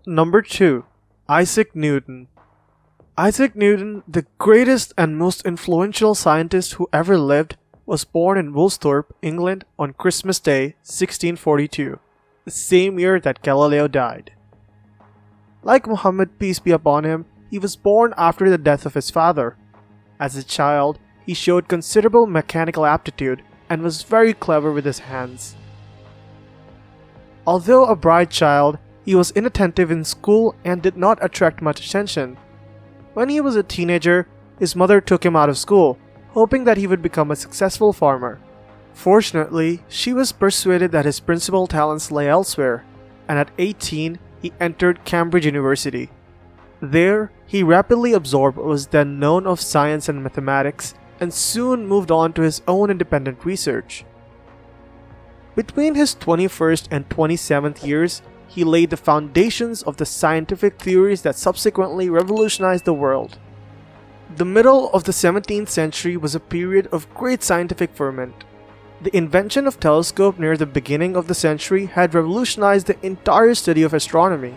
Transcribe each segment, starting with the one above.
Number 2. Isaac Newton. Isaac Newton, the greatest and most influential scientist who ever lived, was born in Woolsthorpe, England on Christmas Day, 1642, the same year that Galileo died. Like Muhammad, peace be upon him, he was born after the death of his father. As a child, he showed considerable mechanical aptitude and was very clever with his hands. Although a bright child, he was inattentive in school and did not attract much attention. When he was a teenager, his mother took him out of school, hoping that he would become a successful farmer. Fortunately, she was persuaded that his principal talents lay elsewhere, and at 18, he entered Cambridge University. There, he rapidly absorbed what was then known of science and mathematics, and soon moved on to his own independent research. Between his 21st and 27th years, he laid the foundations of the scientific theories that subsequently revolutionized the world. The middle of the 17th century was a period of great scientific ferment. The invention of telescope near the beginning of the century had revolutionized the entire study of astronomy.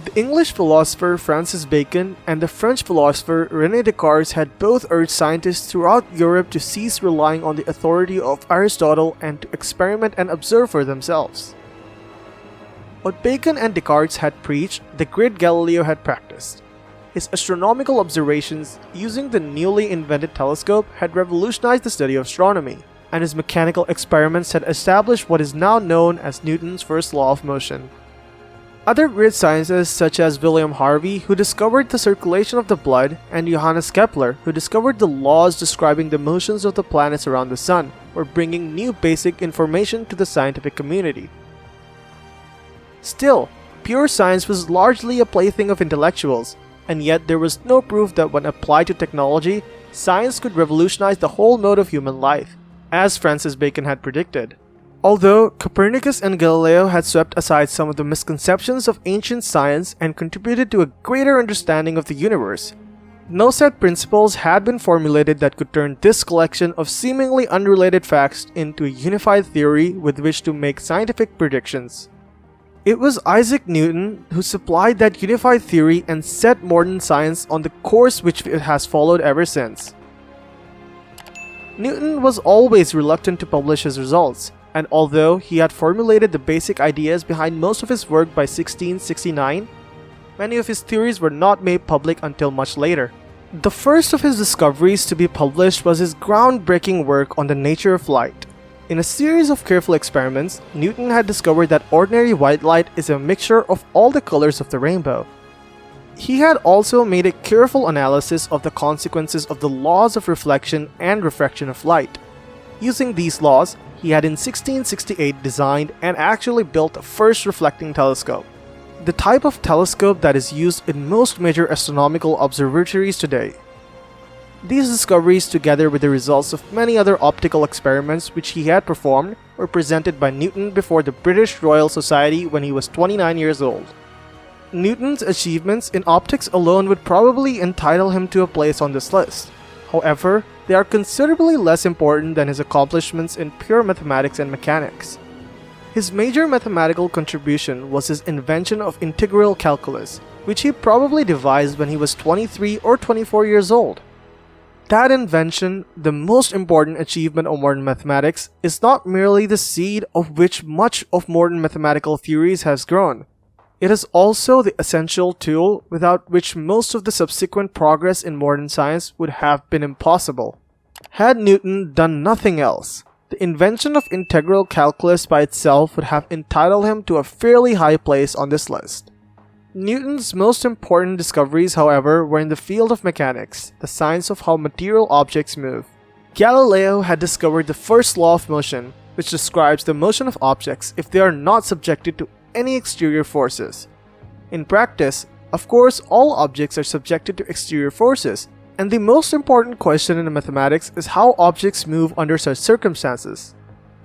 The English philosopher Francis Bacon and the French philosopher René Descartes had both urged scientists throughout Europe to cease relying on the authority of Aristotle and to experiment and observe for themselves. What Bacon and Descartes had preached, the great Galileo had practiced. His astronomical observations using the newly invented telescope had revolutionized the study of astronomy, and his mechanical experiments had established what is now known as Newton's first law of motion. Other great scientists such as William Harvey, who discovered the circulation of the blood, and Johannes Kepler, who discovered the laws describing the motions of the planets around the sun, were bringing new basic information to the scientific community. Still, pure science was largely a plaything of intellectuals, and yet there was no proof that when applied to technology, science could revolutionize the whole mode of human life, as Francis Bacon had predicted. Although Copernicus and Galileo had swept aside some of the misconceptions of ancient science and contributed to a greater understanding of the universe, no set principles had been formulated that could turn this collection of seemingly unrelated facts into a unified theory with which to make scientific predictions. It was Isaac Newton who supplied that unified theory and set modern science on the course which it has followed ever since. Newton was always reluctant to publish his results, and although he had formulated the basic ideas behind most of his work by 1669, many of his theories were not made public until much later. The first of his discoveries to be published was his groundbreaking work on the nature of light. In a series of careful experiments, Newton had discovered that ordinary white light is a mixture of all the colors of the rainbow. He had also made a careful analysis of the consequences of the laws of reflection and refraction of light. Using these laws, he had in 1668 designed and actually built the first reflecting telescope, the type of telescope that is used in most major astronomical observatories today. These discoveries, together with the results of many other optical experiments which he had performed, were presented by Newton before the British Royal Society when he was 29 years old. Newton's achievements in optics alone would probably entitle him to a place on this list. However, they are considerably less important than his accomplishments in pure mathematics and mechanics. His major mathematical contribution was his invention of integral calculus, which he probably devised when he was 23 or 24 years old. That invention, the most important achievement of modern mathematics, is not merely the seed of which much of modern mathematical theories has grown. It is also the essential tool without which most of the subsequent progress in modern science would have been impossible. Had Newton done nothing else, the invention of integral calculus by itself would have entitled him to a fairly high place on this list. Newton's most important discoveries, however, were in the field of mechanics, the science of how material objects move. Galileo had discovered the first law of motion, which describes the motion of objects if they are not subjected to any exterior forces. In practice, of course, all objects are subjected to exterior forces, and the most important question in mathematics is how objects move under such circumstances.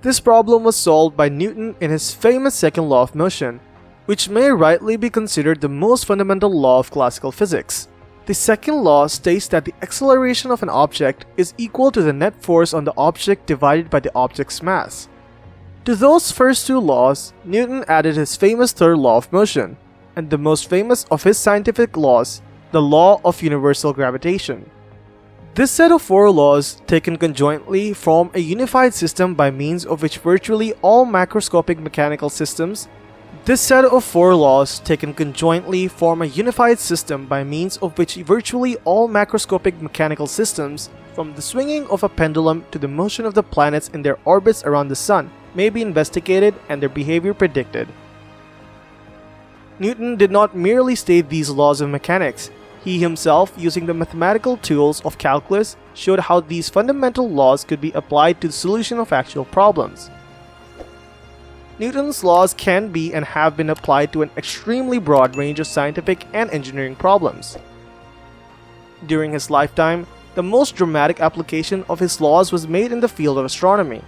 This problem was solved by Newton in his famous second law of motion, which may rightly be considered the most fundamental law of classical physics. The second law states that the acceleration of an object is equal to the net force on the object divided by the object's mass. To those first two laws, Newton added his famous third law of motion, and the most famous of his scientific laws, the Law of Universal Gravitation. This set of 4 laws, taken conjointly, form a unified system by means of which virtually all macroscopic mechanical systems from the swinging of a pendulum to the motion of the planets in their orbits around the Sun, may be investigated and their behavior predicted. Newton did not merely state these laws of mechanics. He himself, using the mathematical tools of calculus, showed how these fundamental laws could be applied to the solution of actual problems. Newton's laws can be and have been applied to an extremely broad range of scientific and engineering problems. During his lifetime, the most dramatic application of his laws was made in the field of astronomy.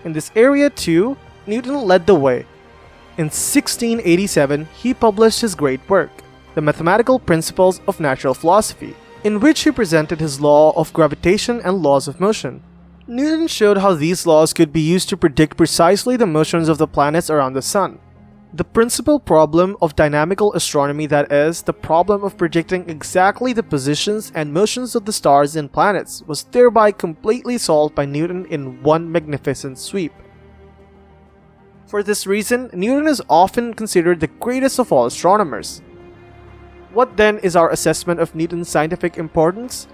In this area too, Newton led the way. In 1687, he published his great work, The Mathematical Principles of Natural Philosophy, in which he presented his law of gravitation and laws of motion. Newton showed how these laws could be used to predict precisely the motions of the planets around the Sun. The principal problem of dynamical astronomy, that is, the problem of predicting exactly the positions and motions of the stars and planets, was thereby completely solved by Newton in one magnificent sweep. For this reason, Newton is often considered the greatest of all astronomers. What then is our assessment of Newton's scientific importance?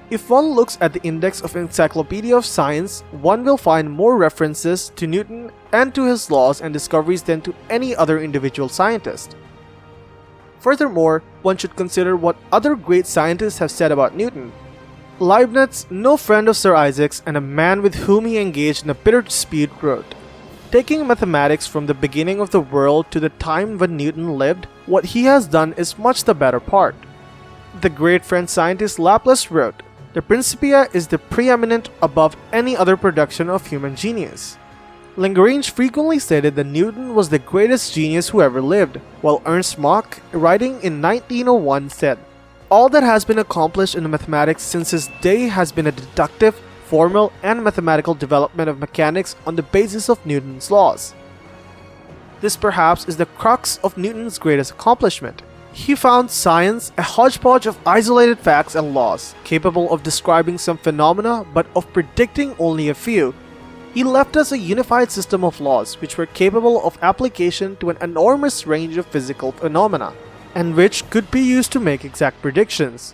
If one looks at the Index of Encyclopedia of Science, one will find more references to Newton and to his laws and discoveries than to any other individual scientist. Furthermore, one should consider what other great scientists have said about Newton. Leibniz, no friend of Sir Isaac's and a man with whom he engaged in a bitter dispute, wrote, "Taking mathematics from the beginning of the world to the time when Newton lived, what he has done is much the better part." The great French scientist Laplace wrote, "The Principia is the preeminent above any other production of human genius." Lagrange frequently stated that Newton was the greatest genius who ever lived, while Ernst Mach, writing in 1901, said, "All that has been accomplished in mathematics since his day has been a deductive, formal, and mathematical development of mechanics on the basis of Newton's laws." This perhaps is the crux of Newton's greatest accomplishment. He found science a hodgepodge of isolated facts and laws, capable of describing some phenomena but of predicting only a few. He left us a unified system of laws which were capable of application to an enormous range of physical phenomena, and which could be used to make exact predictions.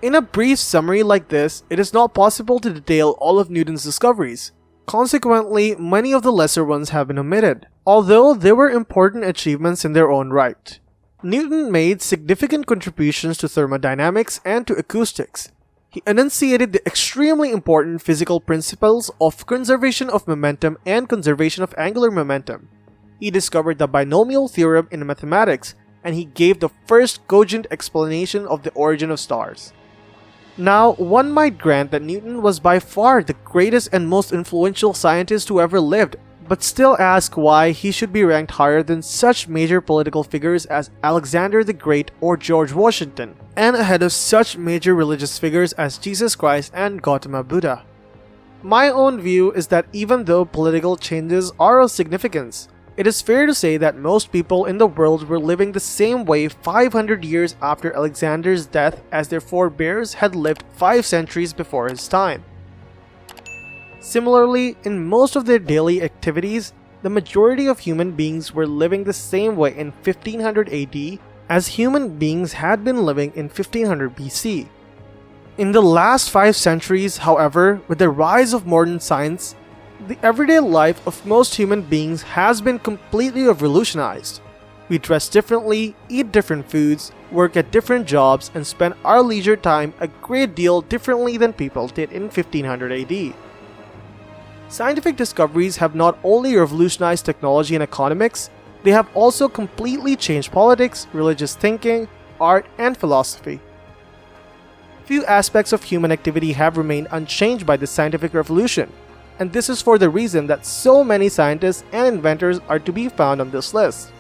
In a brief summary like this, it is not possible to detail all of Newton's discoveries. Consequently, many of the lesser ones have been omitted, although they were important achievements in their own right. Newton made significant contributions to thermodynamics and to acoustics. He enunciated the extremely important physical principles of conservation of momentum and conservation of angular momentum. He discovered the binomial theorem in mathematics, and he gave the first cogent explanation of the origin of stars. Now, one might grant that Newton was by far the greatest and most influential scientist who ever lived, but still ask why he should be ranked higher than such major political figures as Alexander the Great or George Washington, and ahead of such major religious figures as Jesus Christ and Gautama Buddha. My own view is that even though political changes are of significance, it is fair to say that most people in the world were living the same way 500 years after Alexander's death as their forebears had lived 5 centuries before his time. Similarly, in most of their daily activities, the majority of human beings were living the same way in 1500 AD as human beings had been living in 1500 BC. In the last 5 centuries, however, with the rise of modern science, the everyday life of most human beings has been completely revolutionized. We dress differently, eat different foods, work at different jobs, and spend our leisure time a great deal differently than people did in 1500 AD. Scientific discoveries have not only revolutionized technology and economics, they have also completely changed politics, religious thinking, art, and philosophy. Few aspects of human activity have remained unchanged by the scientific revolution, and this is for the reason that so many scientists and inventors are to be found on this list.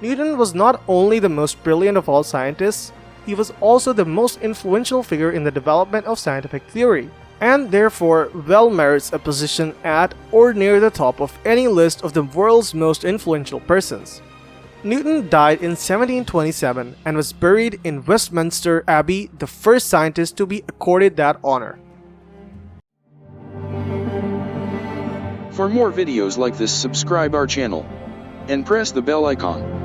Newton was not only the most brilliant of all scientists, he was also the most influential figure in the development of scientific theory, and therefore well merits a position at or near the top of any list of the world's most influential persons. Newton died in 1727 and was buried in Westminster Abbey, the first scientist to be accorded that honor. For more videos like this, subscribe our channel and press the bell icon.